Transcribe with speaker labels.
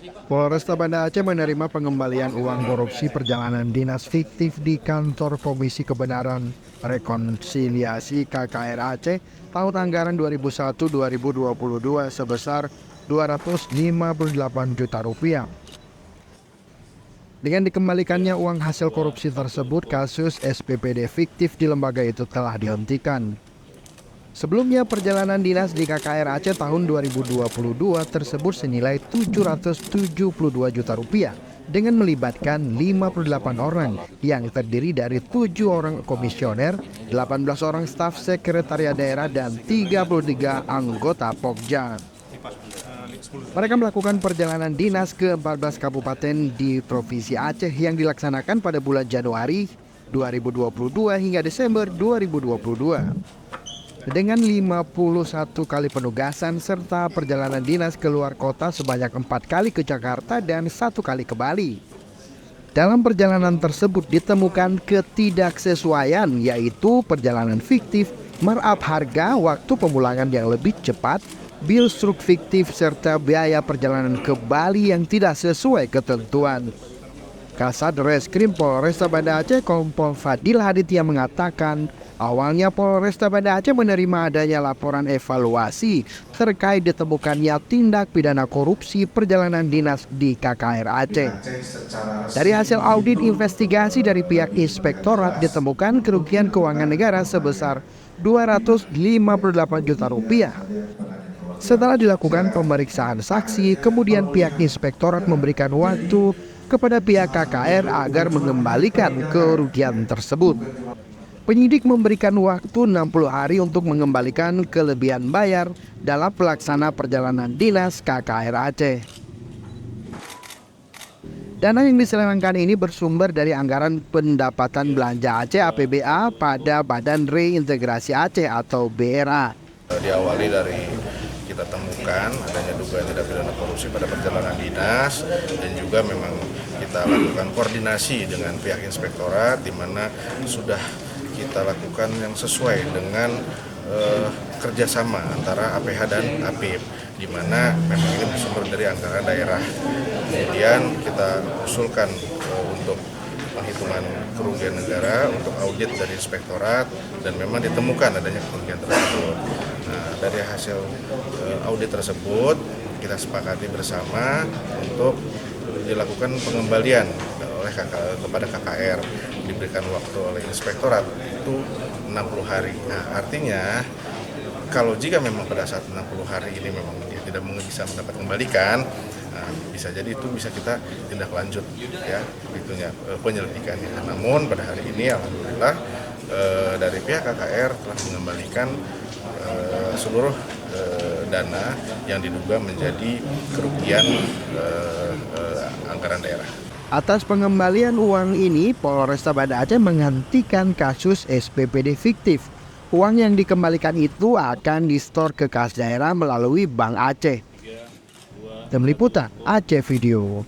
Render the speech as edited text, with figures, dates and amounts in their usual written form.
Speaker 1: Polresta Banda Aceh menerima pengembalian uang korupsi perjalanan dinas fiktif di kantor Komisi Kebenaran Rekonsiliasi KKR Aceh tahun anggaran 2001-2022 sebesar Rp258 juta. Dengan dikembalikannya uang hasil korupsi tersebut, kasus SPPD fiktif di lembaga itu telah dihentikan. Sebelumnya perjalanan dinas di KKR Aceh tahun 2022 tersebut senilai Rp772 juta dengan melibatkan 58 orang yang terdiri dari 7 orang komisioner, 18 orang staf sekretariat daerah dan 33 anggota Pokja. Mereka melakukan perjalanan dinas ke 14 kabupaten di Provinsi Aceh yang dilaksanakan pada bulan Januari 2022 hingga Desember 2022. Dengan 51 kali penugasan serta perjalanan dinas keluar kota sebanyak 4 kali ke Jakarta dan 1 kali ke Bali. Dalam perjalanan tersebut ditemukan ketidaksesuaian, yaitu perjalanan fiktif, markup harga, waktu pemulangan yang lebih cepat, bil struk fiktif, serta biaya perjalanan ke Bali yang tidak sesuai ketentuan. Kasat Reskrim Polresta Banda Aceh Kompol Fadil Haditya mengatakan, awalnya Polresta Banda Aceh menerima adanya laporan evaluasi terkait ditemukannya tindak pidana korupsi perjalanan dinas di KKR Aceh. Dari hasil audit investigasi dari pihak inspektorat ditemukan kerugian keuangan negara sebesar Rp258 juta. Setelah dilakukan pemeriksaan saksi, kemudian pihak inspektorat memberikan waktu kepada pihak KKR agar mengembalikan kerugian tersebut. Penyidik memberikan waktu 60 hari untuk mengembalikan kelebihan bayar dalam pelaksana perjalanan dinas KKR Aceh. Dana yang diselewengkan ini bersumber dari anggaran pendapatan belanja Aceh APBA pada Badan Reintegrasi Aceh atau BRA.
Speaker 2: Diawali dari kita temukan adanya dugaan tindak pidana korupsi pada perjalanan dinas dan juga memang kita lakukan koordinasi dengan pihak inspektorat di mana sudah kita lakukan yang sesuai dengan kerjasama antara APH dan APIP, di mana memang ini bersumber dari anggaran daerah. Kemudian kita usulkan untuk penghitungan kerugian negara untuk audit dari inspektorat dan memang ditemukan adanya kerugian tersebut. Nah, dari hasil audit tersebut kita sepakati bersama untuk dilakukan pengembalian oleh kepada KKR, diberikan waktu oleh inspektorat itu 60 hari. Nah, artinya kalau jika memang pada saat 60 hari ini memang dia tidak bisa mendapat kembalikan, bisa jadi itu bisa kita tindak lanjut ya itunya penyelidikannya. Namun pada hari ini alhamdulillah dari pihak KKR telah mengembalikan seluruh dana yang diduga menjadi kerugian anggaran daerah.
Speaker 1: Atas pengembalian uang ini, Polresta Banda Aceh menghentikan kasus SPPD fiktif. Uang yang dikembalikan itu akan disetor ke kas daerah melalui Bank Aceh. Tim Liputan Aceh Video.